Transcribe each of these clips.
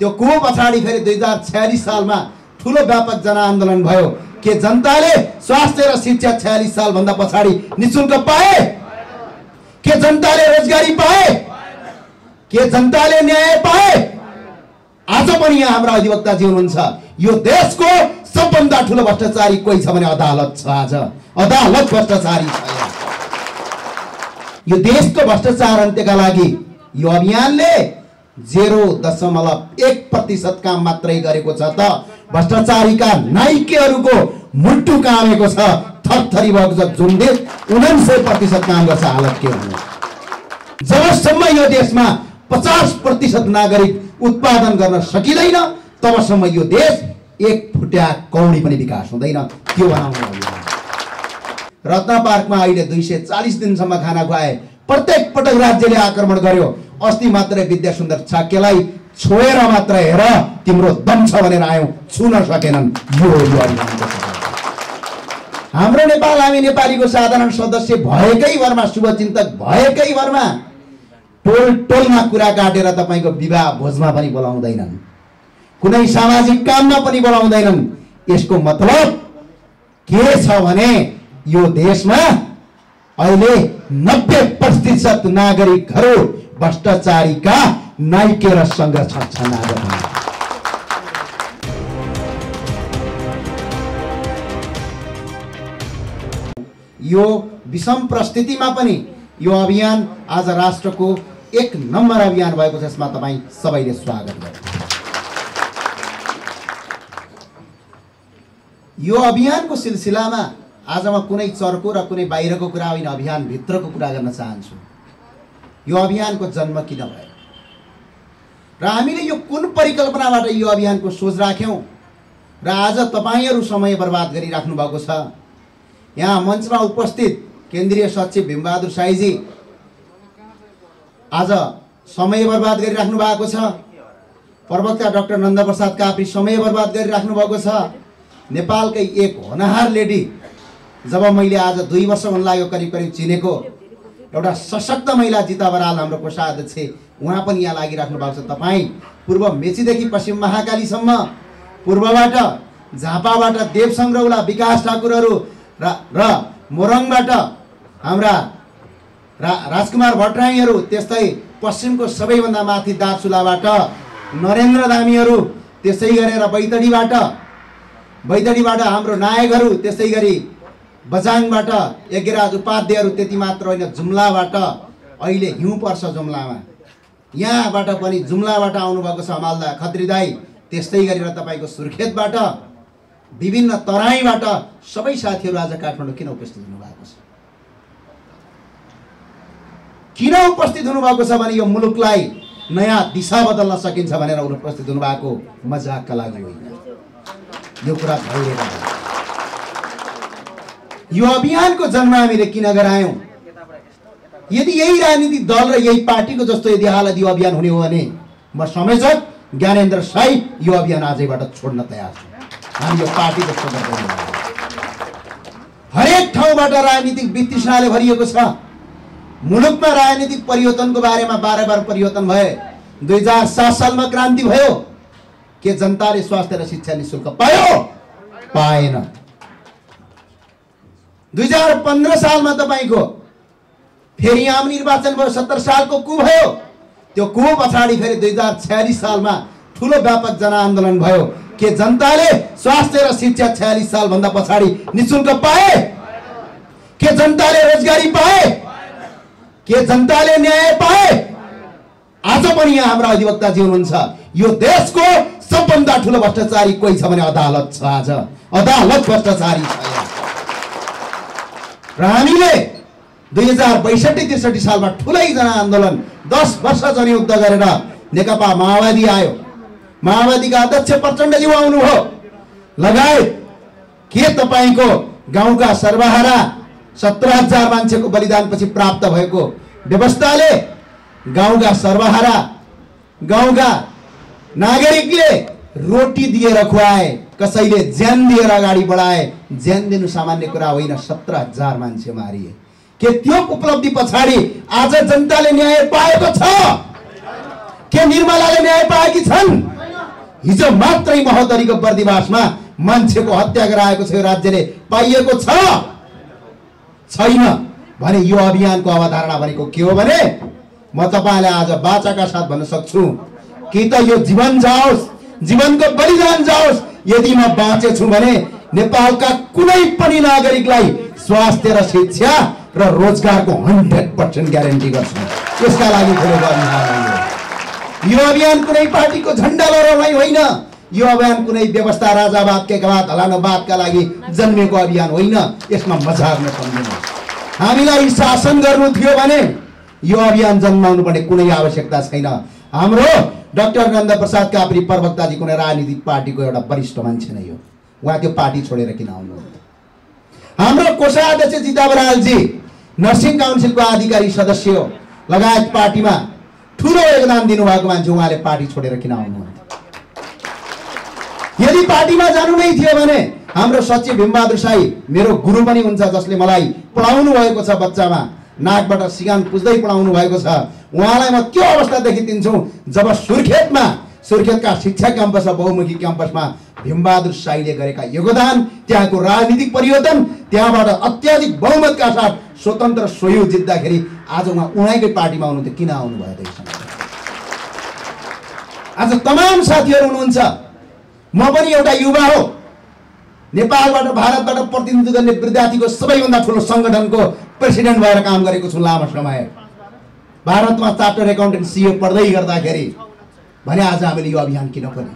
त्यो को पछाडि फेरि 2046 सालमा ठुलो व्यापक जनआन्दोलन भयो। के जनताले स्वास्थ्य र शिक्षा 46 साल भन्दा पछाडि निशुल्क पाए? के जनताले रोजगारी पाए? के जनताले न्याय पाए? आज पनि यहाँ हाम्रा अधिवक्ताजी हुनुहुन्छ। यो देशको सबभन्दा ठुलो भ्रष्टाचारी कोही छ भने अदालत छ। आज अदालत भ्रष्टाचारी छ। यो देशको भ्रष्टाचार अन्त्यका लागि यो अभियानले 0.1% काम मात्रै गरेको छ त भ्रष्टाचारीका नाइकेहरूको मुट्टु कामेको छ, थरथरी भएको छ। जुन देश 99% काम गर्छ, हालत के हुनु? जबसम्म यो देशमा 50% नागरिक उत्पादन गर्न सकिँदैन तबसम्म यो देश एक फुट्या कौडी पनि विकास हुँदैन। त्यो बनाउनु हो। रत्न पार्कमा अहिले 240 दिनसम्म खाना खुवाए। प्रत्येक पटक राज्यले आक्रमण गर्यो। अस्ति मात्रै विद्यासुन्दर छाकेलाई छोएर मात्र हेर तिम्रो दम छ भनेर आयौं, छुन सकेनन्। यो हाम्रो नेपाल, हामी नेपालीको साधारण सदस्य भएकै भरमा, शुभचिन्तक भएकै भरमा टोल टोलमा कुरा काटेर तपाईको विवाह भोजमा पनि बोलाउँदैनन्, कुनै सामाजिक काममा पनि बोलाउँदैनन्। यसको मतलब के छ भने यो देशमा अहिले 90% नागरिकहरू भ्रष्टाचारीका नाइके र संरक्षक छन्। यो विषम परिस्थितिमा पनि यो अभियान आज राष्ट्रको 1 नम्बर अभियान भएको छ। यसमा तपाईं सबैले स्वागत गर्नु। यो अभियानको सिलसिलामा आज म कुनै चर्को र कुनै बाहिरको कुरा होइन, अभियान भित्रको कुरा गर्न चाहन्छु। यो अभियानको जन्म किन भयो र हामीले यो कुन परिकल्पनाबाट यो अभियानको सोच राख्यौं र आज तपाईहरु समय बर्बाद गरिराख्नु भएको छ। यहाँ मञ्चमा उपस्थित केन्द्रीय सचिव भीमबहादुर साईजी आज समय बर्बाद गरिराख्नु भएको छ। प्रवक्ता डाक्टर नन्दप्रसाद काफ्री समय बर्बाद गरिराख्नु भएको छ। नेपालकै एक होनहार लेडी, जब मैले आज 2 वर्ष हुन लाग्यो करिब चिनेको एउटा सशक्त महिला जिता बराल हाम्रो कोषाध्यक्ष, उहाँ पनि यहाँ लागिराख्नु भएको छ। तपाई पूर्व मेचीदेखि पश्चिम महाकालीसम्म, पूर्वबाट झापाबाट देव संग्रौला, विकास ठाकुरहरू र मोरङबाट हाम्रा राजकुमार भट्टराईहरू, त्यस्तै पश्चिमको सबैभन्दा माथि दार्चुलाबाट नरेन्द्र दामीहरू, त्यसै गरेर बैतडीबाट हाम्रो नायकहरू, त्यसै गरी बजाङबाट यज्ञराज उपाध्यायहरू, त्यति मात्र होइन जुम्लाबाट अहिले हिउँ पर्छ जुम्लामा, यहाँबाट पनि जुम्लाबाट आउनुभएको छ हमालदा खत्री दाई, त्यस्तै गरेर तपाईको सुर्खेतबाट विभिन्न तराईबाट सबै साथीहरू आज काठमाडौँ किन उपस्थित हुनुभएको छ? किन उपस्थित हुनुभएको छ भने यो मुलुकलाई नयाँ दिशा बदल्न सकिन्छ भनेर उपस्थित हुनुभएको, मजाकका लागि होइन। यो कुरा भइरहेको छ। यो अभियानको जन्म हामीले किन गरायौं? यदि यही राजनीतिक दल र यही पार्टीको जस्तो यदि हालत यो अभियान हुने हो भने म संयोजक ज्ञानेन्द्र साई यो अभियान आजैबाट छोड्न तयार छु। हामी यो पार्टी जस्तो गर्दैनौँ। हरेक ठाउँबाट राजनीतिक वितृष्णाले भरिएको छ। मुलुकमा राजनीतिक परिवर्तनको बारेमा बार परिवर्तन भए। 2007 सालमा क्रान्ति भयो। के जनताले स्वास्थ्य र शिक्षा निशुल्क पायो? पाएन। 2015 सालमा तपाईको फेरि आम निर्वाचन भयो। 70 सालको कु भयो। त्यो कु पछाडि फेरि 2046 सालमा ठुलो व्यापक जनआन्दोलन भयो। के जनताले स्वास्थ्य र शिक्षा 46 साल भन्दा पछाडि निशुल्क पाए? के जनताले रोजगारी पाए? के जनताले न्याय पाए? आज पनि यहाँ हाम्रा अधिवक्ताजी हुनुहुन्छ। यो देशको सबभन्दा ठुलो भ्रष्टाचारी कोही छ भने अदालत छ। आज अदालत भ्रष्टाचारी छ। र हामीले 2062-63 सालमा ठुलै जनआन्दोलन 10 वर्ष जनयुद्ध गरेर नेकपा माओवादी आयो। माओवादीका अध्यक्ष प्रचण्डज्यू आउनुभयो। लगायत के तपाईको गाउँका सर्वहारा 17,000 मान्छेको बलिदानपछि प्राप्त भएको व्यवस्थाले गाउँका सर्वहारा, गाउँका नागरिकले रोटी दिएर खुवाए, कसैले ज्यान दिएर अगाडि बढाए। ज्यान दिनु सामान्य कुरा होइन। 17,000 मान्छे मारिए। के त्यो उपलब्धि पछाडि आज जनताले न्याय पाएको छ? के निर्मलाले न्याय पाएकी छन्? हिजो मात्रै महोत्तरीको बर्दिवासमा मान्छेको हत्या गराएको छ यो राज्यले, पाइएको छैन भने यो अभियानको अवधारणा भनेको के हो भने म तपाईलाई आज बाचाका साथ भन्न सक्छु कि त यो जीवन जाओस्, जीवनको बलिदान जाओस्। यदि म बाँचेछु भने नेपालका कुनै पनि नागरिकलाई स्वास्थ्य र शिक्षा र रोजगारको 100% ग्यारेन्टी गर्छु। त्यसका लागि खोलेको अभियान हो यो अभियान। कुनै पार्टीको झण्डा लहराउनलाई होइन, यो अभियान कुनै व्यवस्था राजावादका हलानवादका लागि जन्मेको अभियान होइन। यसमा मजाक नसम्झिनुहोस्। हामीलाई शासन गर्नु थियो भने यो अभियान जन्माउनु पर्ने कुनै आवश्यकता छैन। हाम्रो डाक्टर नन्दप्रसाद काफ्री प्रवक्ताजी कुनै राजनीतिक पार्टीको एउटा वरिष्ठ मान्छे नै हो। उहाँ त्यो पार्टी छोडेर किन आउनु? हाम्रो कोषाध्यक्ष जिता बरालजी नर्सिङ काउन्सिलको आधिकारिक सदस्य हो, लगायत पार्टीमा ठुलो योगदान दिनुभएको मान्छे, उहाँले पार्टी छोडेर किन आउनु? यदि पार्टीमा जानु नै थियो भने हाम्रो सचिव भीमबहादुर साई मेरो गुरु पनि हुन्छ, जसले मलाई पढाउनु भएको छ, बच्चामा नाकबाट सिगान पुज्दै पढाउनु भएको छ। उहाँलाई म त्यो अवस्था देखिदिन्छु जब सुर्खेतका शिक्षा क्याम्पस र बहुमुखी क्याम्पसमा भीमबहादुर साईले गरेका योगदान, त्यहाँको राजनीतिक परिवर्तन, त्यहाँबाट अत्याधिक बहुमतका साथ स्वतन्त्र स्वयं जित्दाखेरि आज उहाँ उहाँकै पार्टीमा आउनुहुन्थ्यो, किन आउनुभयो त? आज तमाम साथीहरू हुनुहुन्छ। म पनि एउटा युवा हो, नेपालबाट भारतबाट प्रतिनिधित्व गर्ने विद्यार्थीको सबैभन्दा ठुलो सङ्गठनको प्रेसिडेन्ट भएर काम गरेको छु लामो समय। भारतमा चार्टर एकाउन्टेन्ट सिओ पढ्दै गर्दाखेरि भने आज हामीले यो अभियान किन खोल्यौँ?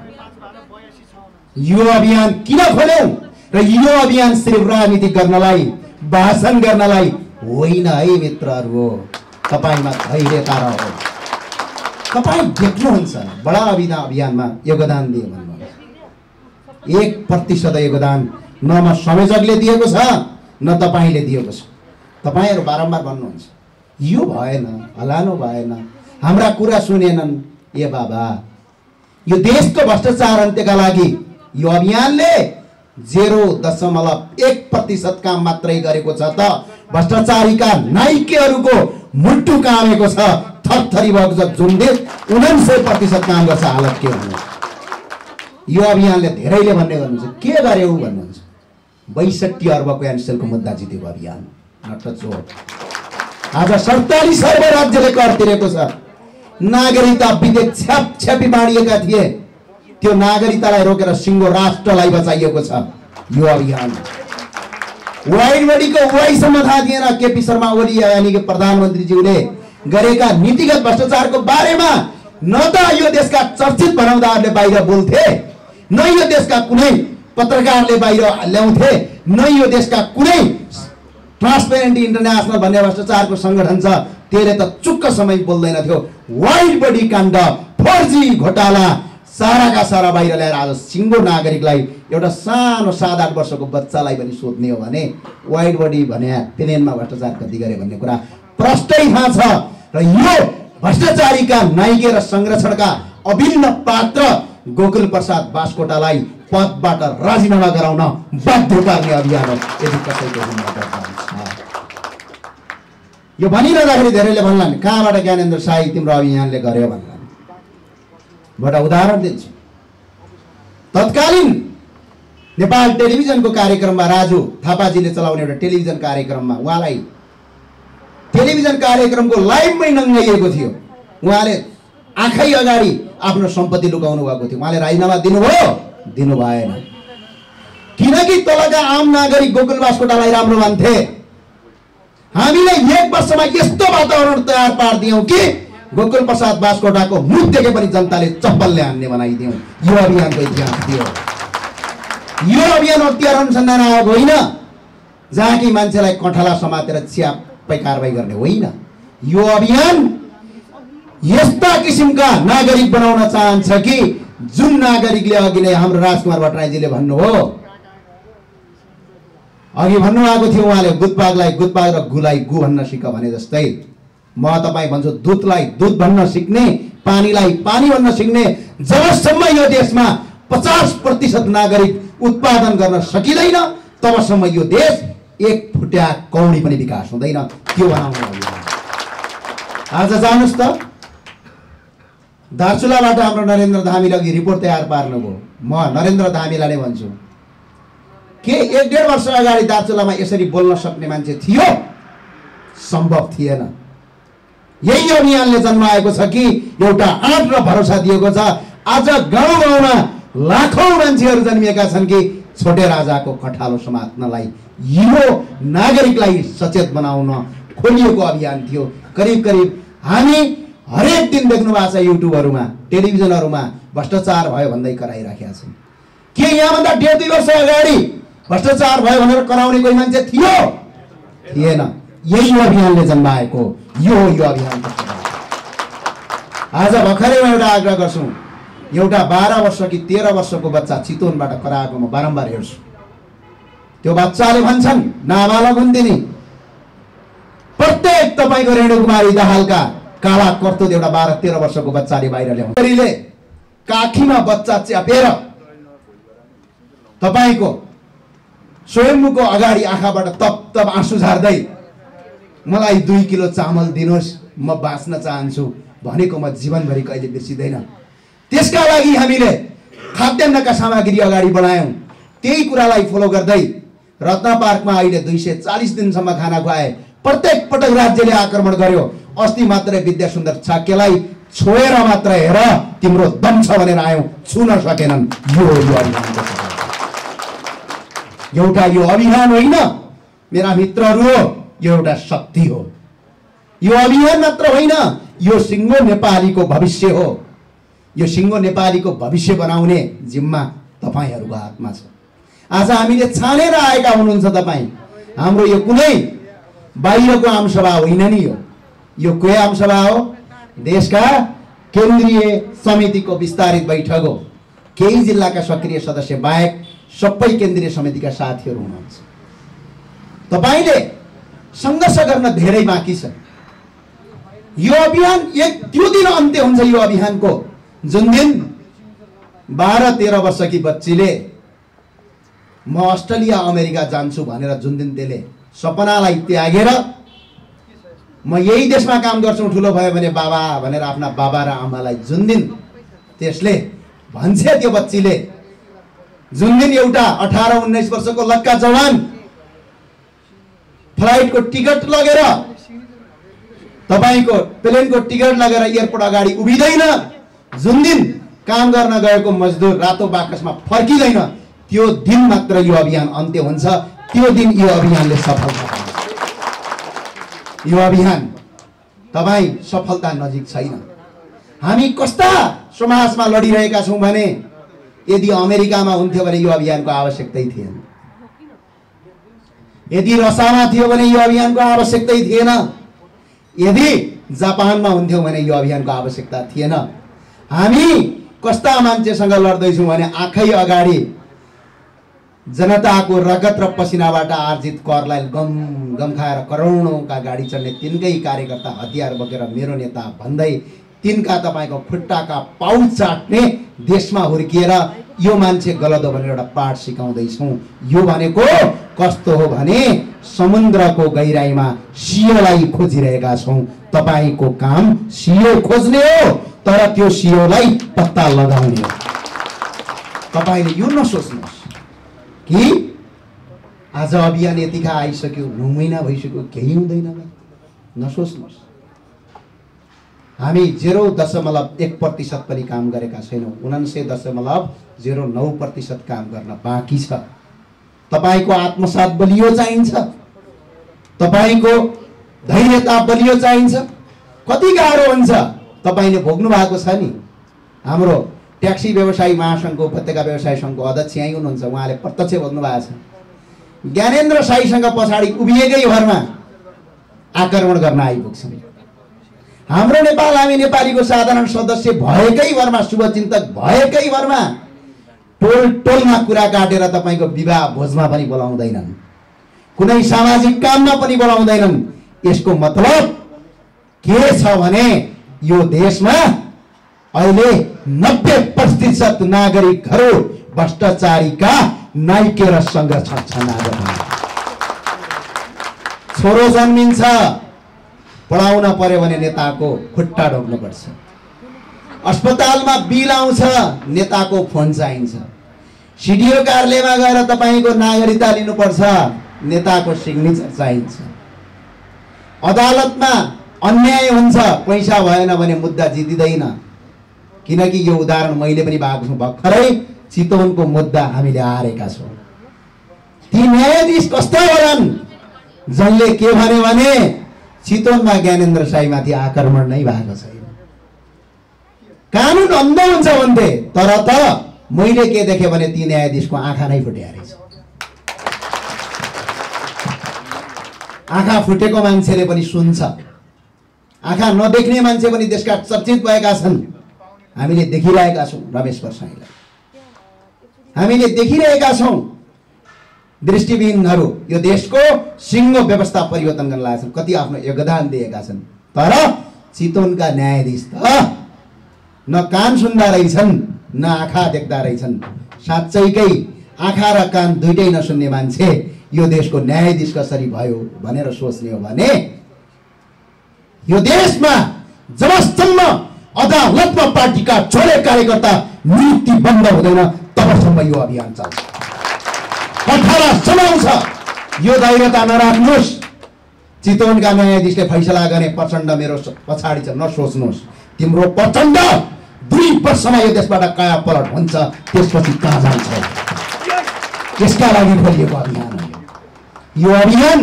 यो अभियान किन खोल्यौँ? र यो अभियान सिर्फ राजनीति गर्नलाई, भाषण गर्नलाई होइन है मित्रहरू। तपाईँमा धैर्यता रह्यो। तपाईँ देख्नुहुन्छ बडा अभियानमा योगदान दिए भन्नु 1% योगदान न म संयोजकले दिएको छ न तपाईँले दिएको छ। तपाईँहरू बारम्बार भन्नुहुन्छ यो भएन, हलानो भएन, हाम्रा कुरा सुनेनन्। ए बाबा, यो देशको भ्रष्टाचार अन्त्यका लागि यो अभियानले 0.1% काम मात्रै गरेको छ त भ्रष्टाचारीका नाइकेहरूको मुट्टु कामेको छ, थरथरी भएको छ। जुन देश 99% काम गर्छ, हालत के हुनु? यो अभियानले धेरैले भन्ने गर्नुहुन्छ के गर्यो भन्नुहुन्छ। 62 अर्बको एनसेलको मुद्दा जितेको अभियान नटचोट। आज 47 अर्ब राज्यले कर तिरेको छ। नागरिकता विधेयक छ्यापछ्यापी बाँडिएका थिए, त्यो नागरिकतालाई रोकेर सिङ्गो राष्ट्रलाई बचाइएको छ यो अभियान। वाइड बडीको वाइसम्म थाहा थिएन केपी शर्मा ओली यानी कि प्रधानमन्त्रीज्यूले गरेका नीतिगत भ्रष्टाचारको बारेमा। न त यो देशका चर्चित भनाउँदाहरूले बाहिर बोल्थे, न यो देशका कुनै पत्रकारले बाहिर ल्याउँथे, न यो देशका कुनै ट्रान्सपेरेन्ट इन्टरनेसनल भन्ने भ्रष्टाचारको सङ्गठन छ त्यसले त चुक्क समय बोल्दैन थियो। वाइड बडी काण्ड, 4G घोटाला साराका सारा बाहिर ल्याएर आज सिङ्गो नागरिकलाई, एउटा सानो 7-8 वर्षको बच्चालाई पनि सोध्ने हो भने वाइड बडी भने प्लेनमा भ्रष्टाचार कति गरे भन्ने कुरा प्रष्टै थाहा छ। र यो भ्रष्टाचारीका नाइके र संरक्षणका अभिन्न पात्र गोकुल प्रसाद बास्कोटालाई पदबाट राजीनामा गराउन बाध्य पार्ने अभियान हो। यदि कसैको यो भनिरहँदाखेरि धेरैले भन्लान् कहाँबाट ज्ञानेन्द्र साई तिम्रो अभियानले गर्यो भन्लान्। म एउटा उदाहरण दिन्छु। तत्कालीन नेपाल टेलिभिजनको कार्यक्रममा राजु थापाजीले चलाउने एउटा टेलिभिजन कार्यक्रममा उहाँलाई टेलिभिजन कार्यक्रमको लाइभमै नङ्गाइएको थियो। उहाँले आँखै अगाडि आफ्नो सम्पत्ति लुकाउनु भएको थियो। उहाँले राजीनामा दिनुभयो? दिनु भएन। किनकि तलका आम नागरिक गोकुल बास्कोटालाई राम्रो मान्थे। हामीले 1 वर्षमा यस्तो वातावरण तयार पार्दियौँ कि गोकुल प्रसाद बास्कोटाको मुख देखे पनि जनताले चप्पलले हान्ने बनाइदियौँ। यो अभियानको इतिहास थियो। यो अभियान अख्तियार अनुसन्धान आयोग होइन, जहाँ कि मान्छेलाई कठला समातेर च्यापै कारबाही गर्ने होइन। यो अभियान यस्ता किसिमका नागरिक बनाउन चाहन्छ कि जुन नागरिकले अघि नै हाम्रो राजकुमार भट्टराईजीले भन्नुभयो, अघि भन्नुभएको थियो उहाँले गुतपागलाई गुतपाग र गुलाई गु भन्न सिक भने जस्तै म तपाईँ भन्छु दुधलाई दुध भन्न सिक्ने, पानीलाई पानी भन्न सिक्ने। जबसम्म यो देशमा 50% नागरिक उत्पादन गर्न सकिँदैन तबसम्म यो देश 1 फुट्या कौडी पनि विकास हुँदैन। त्यो बनाउनु। आज जानुस् त दार्चुलाबाट हाम्रो नरेन्द्र धामीले अघि रिपोर्ट तयार पार्नुभयो। म नरेन्द्र धामीलाई नै भन्छु, के 1-1.5 वर्ष अगाडि दार्चुलामा यसरी बोल्न सक्ने मान्छे थियो? सम्भव थिएन। यही अभियानले जन्माएको छ कि एउटा आँट र भरोसा दिएको छ। आज गाउँ गाउँमा लाखौं मान्छेहरू जन्मिएका छन् कि छोटे राजाको कठालो समात्नलाई, यो नागरिकलाई सचेत बनाउन खोलिएको अभियान थियो। करिब करिब हामी हरेक दिन देख्नु भएको छ युट्युबहरूमा, टेलिभिजनहरूमा भ्रष्टाचार भयो भन्दै कराइराखेका छन्। के यहाँभन्दा 1.5-2 वर्ष अगाडि भ्रष्टाचार भयो भनेर कराउने कोही मान्छे थियो? थिएन। यही अभियानले जन्माएको यो अभियानको आज भर्खरै म एउटा आग्रह गर्छु, एउटा 12 वर्ष कि 13 वर्षको बच्चा चितवनबाट कराएको म बारम्बार हेर्छु। त्यो बच्चाले भन्छन् नाबालक हुन् तिनी, प्रत्येक तपाईको रेणुकुमारी दाहालका काला कर्तुत एउटा 12-13 वर्षको बच्चाले बाहिर ल्याउँछ। काखीमा बच्चा च्यापेर तपाईको स्वयम्भूको अगाडि आँखाबाट तप आँसु झार्दै मलाई 2 किलो चामल दिनुहोस्, म बाँच्न चाहन्छु भनेको म जीवनभरि कहिले बिर्सिदैन। त्यसका लागि हामीले खाद्यान्नका सामग्री अगाडि बढायौं। त्यही कुरालाई फलो गर्दै रत्न पार्कमा अहिले 240 दिनसम्म खाना खुवाए। प्रत्येक पटक राज्यले आक्रमण गर्यो। अस्ति मात्रै विद्या सुन्दर छाकेलाई छोएर मात्र हेर तिम्रो दम छ भनेर आयौं, छुन सकेनन्। एउटा यो अभियान होइन मेरा मित्रहरू हो, यो एउटा शक्ति हो। यो अभियान मात्र होइन, यो सिङ्गो नेपालीको भविष्य हो। यो सिङ्गो नेपालीको भविष्य बनाउने जिम्मा तपाईहरुको हातमा छ। आज हामीले छानेर आएका हुनुहुन्छ तपाई। हाम्रो यो कुनै बाहिरको आमसभा होइन नि, यो के आमसभा हो? देशका केन्द्रीय समितिको विस्तारित बैठक हो। केही जिल्लाका सक्रिय सदस्य बाहेक सबै केन्द्रीय समितिका साथीहरू हुनुहुन्छ। तपाईले संघर्ष गर्न धेरै बाँकी छ। यो अभियान त्यो दिन अन्त्य हुन्छ। यो अभियानको जुन दिन 12-13 वर्षकी बच्चीले म अस्ट्रेलिया अमेरिका जान्छु भनेर जुन दिन त्यसले सपनालाई त्यागेर म यही देशमा काम गर्छु ठुलो भयो भने बाबा भनेर आफ्ना बाबा र आमालाई जुन दिन त्यसले भन्छ, त्यो बच्चीले जुन दिन एउटा 18-19 वर्षको लक्का जवान फ्लाइटको टिकट लगेर तपाईको प्लेनको टिकट लगेर एयरपोर्ट अगाडि उभिदैन, जुन दिन काम गर्न गएको मजदुर रातो बाकसमा फर्किदैन, त्यो दिन मात्र यो अभियान अन्त्य हुन्छ। त्यो दिन यो अभियानले सफलता पाउँछ। यो अभियान तपाई सफलता नजिक छैन। हामी कस्ता समाजमा लडिरहेका छौं भने यदि अमेरिकामा हुन्थ्यो भने यो अभियानको आवश्यकतै थिएन। यदि रसामा थियो भने यो अभियानको आवश्यकतै थिएन। यदि जापानमा हुन्थ्यो भने यो अभियानको आवश्यकता थिएन। हामी कस्ता मान्छेसँग लड्दैछौं भने आँखै अगाडि जनताको रगत र पसिनाबाट आर्जित करलाई गम खाएर करोडौंका गाडी चढ्ने तिनकै कार्यकर्ता हतियार बोकेर मेरो नेता भन्दै तिनका तपाईको खुट्टाका पाउ चाट्ने देशमा हुर्किएर यो मान्छे गलत हो भनेर एउटा पाठ सिकाउँदैछौं। यो भनेको कस्तो हो भने समुद्रको गहिराईमा सियोलाई खोजिरहेका छौं। तपाईको काम सियो खोज्ने हो, तर त्यो सियोलाई पत्ता लगाउने हो। तपाईले यो नसोच्नुहोस् कि आज अभियान यतिका आइसक्यो, 9 महिना भइसक्यो, केही हुँदैन। नसोच्नुहोस्। हामी 0.1% पनि काम गरेका छैनौं। 99.09% काम गर्न बाँकी छ। तपाईको आत्मसात बलियो चाहिन्छ, तपाईको धैर्यता बलियो चाहिन्छ। कति गाह्रो हुन्छ तपाईले भोग्नु भएको छ नि। हाम्रो ट्याक्सी व्यवसायी महासंघको उपत्यका व्यवसाय संघको अध्यक्ष यही हुनुहुन्छ, उहाँले प्रत्यक्ष भोग्नु भएको छ। ज्ञानेन्द्र साईसँग पछाडि उभिएकै भरमा आक्रमण गर्न आइपुग्छन्। हाम्रो नेपाल हामी नेपालीको साधारण सदस्य भएकै भरमा, शुभचिन्तक भएकै भरमा टोलमा कुरा काटेर तपाईको विवाह भोजमा पनि बोलाउँदैनन्, कुनै सामाजिक काममा पनि बोलाउँदैनन्। यसको मतलब के छ भने यो देशमा अहिले 90% नागरिकहरू भ्रष्टाचारीका नाइकेर संघर्ष छन्। छोरो जन्मिन्छ, पढाउन पर्यो भने नेताको खुट्टा ढोक्नु पर्छ। अस्पतालमा बिल आउँछ, नेताको फोन चाहिन्छ। सिडिओ कार्यालयमा गएर तपाईको नागरिकता लिनुपर्छ, नेताको सिग्नेचर चाहिन्छ। अदालतमा अन्याय हुन्छ, पैसा भएन भने मुद्दा जितिँदैन। किनकि यो उदाहरण मैले पनि भएको छु, भर्खरै चितवनको मुद्दा हामीले हारेका छौँ। ती न्यायाधीश कस्ता होलान् जसले के भने चितवनमा ज्ञानेन्द्र साईमाथि आक्रमण नै भएको छैन। कानुन अन्ध हुन्छ भन्थे, तर त मैले के देखेँ भने ती न्यायाधीशको आँखा नै फुट्या रहेछ। आँखा फुटेको मान्छेले पनि सुन्छ, आँखा नदेख्ने मान्छे पनि देशका चर्चित भएका छन्। हामीले देखिरहेका छौँ रमेश प्रसाईलाई, हामीले देखिरहेका छौँ दृष्टिविहीनहरू यो देशको सिङ्गो व्यवस्था परिवर्तन गर्न लागेका छन्, कति आफ्नो योगदान दिएका छन्। तर चितवनका न्यायाधीश त न कान सुन्दा रहेछन् न आँखा देख्दा रहेछन्। साँच्चैकै आँखा र कान दुइटै नसुन्ने मान्छे यो देशको न्यायाधीश कसरी भयो भनेर सोच्ने हो भने यो देशमा जबसम्म अदालतमा पार्टीका छोरे कार्यकर्ता नियुक्ति बन्द हुँदैन तबसम्म यो अभियान चल्छ। 18 समाउँछ। यो धैर्यता नराख्नुहोस्। चितवनका न्यायाधीशले फैसला गर्ने प्रचण्ड मेरो पछाडि छ, नसोच्नुहोस्। तिम्रो प्रचण्ड 2 वर्षमा यो देशबाट काया पलट हुन्छ, त्यसपछि कहाँ जान्छ? त्यसका लागि खोलिएको अभियान हो यो अभियान।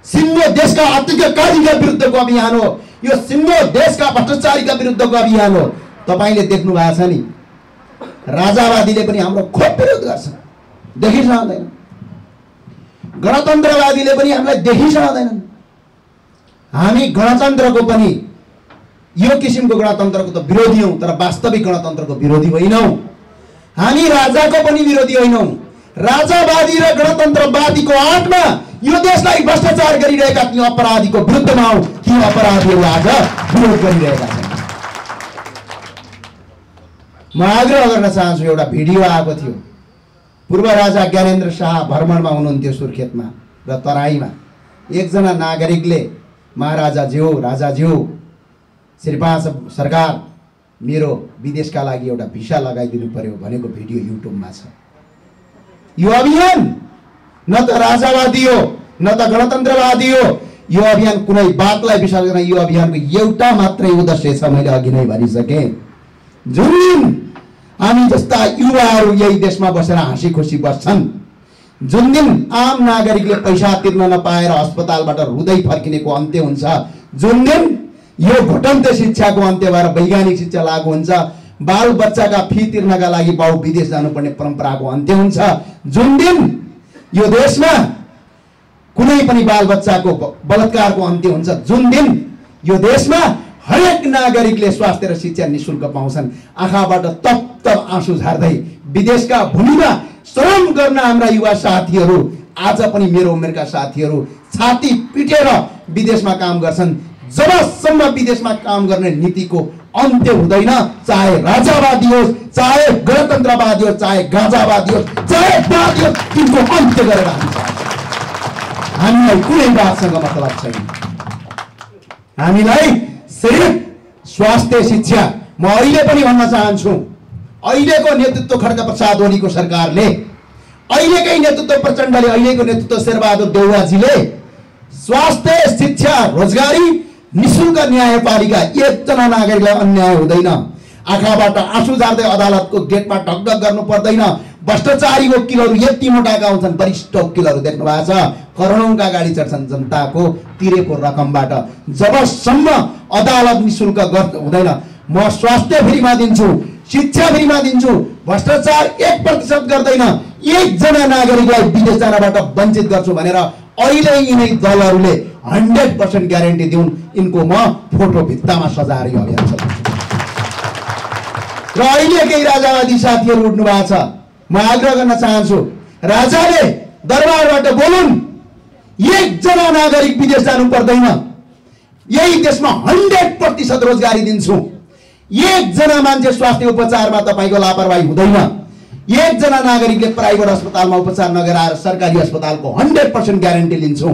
सिङ्गो देशका अत्याचारीका विरुद्धको अभियान हो यो, सिङ्गो देशका भ्रष्टाचारीका विरुद्धको अभियान हो। तपाईले देख्नु भएको छ नि, राजावादीले पनि हाम्रो खोप विरोध गर्छन्, देखिसहँदैन। गणतन्त्रवादीले पनि हामीलाई देखिसहँदैनन्। हामी गणतन्त्रको पनि यो किसिमको गणतन्त्रको त विरोधी हौं, तर वास्तविक गणतन्त्रको विरोधी होइनौं। हामी राजाको पनि विरोधी होइनौं। राजावादी र गणतन्त्रवादीको आडमा यो देशलाई भ्रष्टाचार गरिरहेका ती अपराधीको विरुद्धमा हौं। ती अपराधीहरू आज विरोध गरिरहेका छन्। म आग्रह गर्न चाहन्छु, एउटा भिडियो आएको थियो। पूर्व राजा ज्ञानेन्द्र शाह भ्रमणमा हुनुहुन्थ्यो सुर्खेतमा र तराईमा। एकजना नागरिकले महाराजाज्यू, राजाज्यू, श्रीपाद सरकार मेरो विदेशका लागि एउटा भिसा लगाइदिनु पर्यो भनेको भिडियो युट्युबमा छ। यो अभियान न त राजावादी हो न त गणतन्त्रवादी हो। यो अभियान कुनै बातलाई विश्वास गर्न, यो अभियानको एउटा मात्रै उद्देश्य छ, मैले अघि नै भनिसकेँ। जुन दिन हामी जस्ता युवाहरू यही देशमा बसेर हाँसी खुसी बस्छन्, जुन दिन आम नागरिकले पैसा तिर्न नपाएर अस्पतालबाट रुँदै फर्किनेको अन्त्य हुन्छ, जुन दिन यो घोटन्ते शिक्षाको अन्त्य भएर वैज्ञानिक शिक्षा लागू हुन्छ, बाल बच्चाका फी तिर्नका लागि बाउ विदेश जानुपर्ने परम्पराको अन्त्य हुन्छ, जुन दिन यो देशमा कुनै पनि बाल बच्चाको बलात्कारको अन्त्य हुन्छ, जुन दिन यो देशमा हरेक नागरिकले स्वास्थ्य र शिक्षा निशुल्क पाउँछन्, आँखाबाट तप्त आँसु झार्दै विदेशका भूमिमा श्रम गर्न हाम्रा युवा साथीहरू, आज पनि मेरो उमेरका साथीहरू छाती पिटेर विदेशमा काम गर्छन्। जबसम्म विदेशमा काम गर्ने नीतिको अन्त्य हुँदैन, चाहे राजावादी होस्, चाहे गणतन्त्रवादी होस्, चाहे गाँजावादी होस्, चाहे वादी होस्, तिनको अन्त्य गरेर हामीलाई कुनै बातसँग मतलब छैन। हामीलाई सिर्फ स्वास्थ्य शिक्षा। म अहिले पनि भन्न चाहन्छु, अहिलेको नेतृत्व खड्ग प्रसाद ओलीको सरकारले, अहिलेकै नेतृत्व प्रचण्डले, अहिलेको नेतृत्व शेरबहादुर देउवाजीले स्वास्थ्य शिक्षा रोजगारी निशुल्क न्यायपालिका एकजना नागरिकलाई अन्याय हुँदैन, आँखाबाट आँसु झार्दै अदालतको गेटमा ढकढक गर्नु पर्दैन। भ्रष्टाचारी वकिलहरू यति मोटाका हुन्छन्, वरिष्ठ वकिलहरू देख्नु भएको छ, करोडौंका गाडी चढ्छन् जनताको तिरेको रकमबाट। जबसम्म अदालत निशुल्क हुँदैन, म स्वास्थ्य फ्रीमा दिन्छु, शिक्षा फ्रीमा दिन्छु, भ्रष्टाचार 1% गर्दैन, एकजना नागरिकलाई विदेश जानबाट वञ्चित गर्छु भनेर अहिले यिनै दलहरूले 100% ग्यारेन्टी दिउन्। यिनको म फोटो भित्तामा सजाएर यो अभियान चलाउँछु। र अहिले केही राजावादी साथीहरू उठ्नु भएको छ, म आग्रह गर्न चाहन्छु, राजाले दरबारबाट बोलुन्, एकजना नागरिक विदेश जानु पर्दैन, यही देशमा 100% रोजगारी दिन्छु, एकजना मान्छे स्वास्थ्य उपचारमा तपाईको लापरवाही हुँदैन, एकजना नागरिकले प्राइभेट अस्पतालमा उपचार नगराएर सरकारी अस्पतालको 100% ग्यारेन्टी लिन्छु।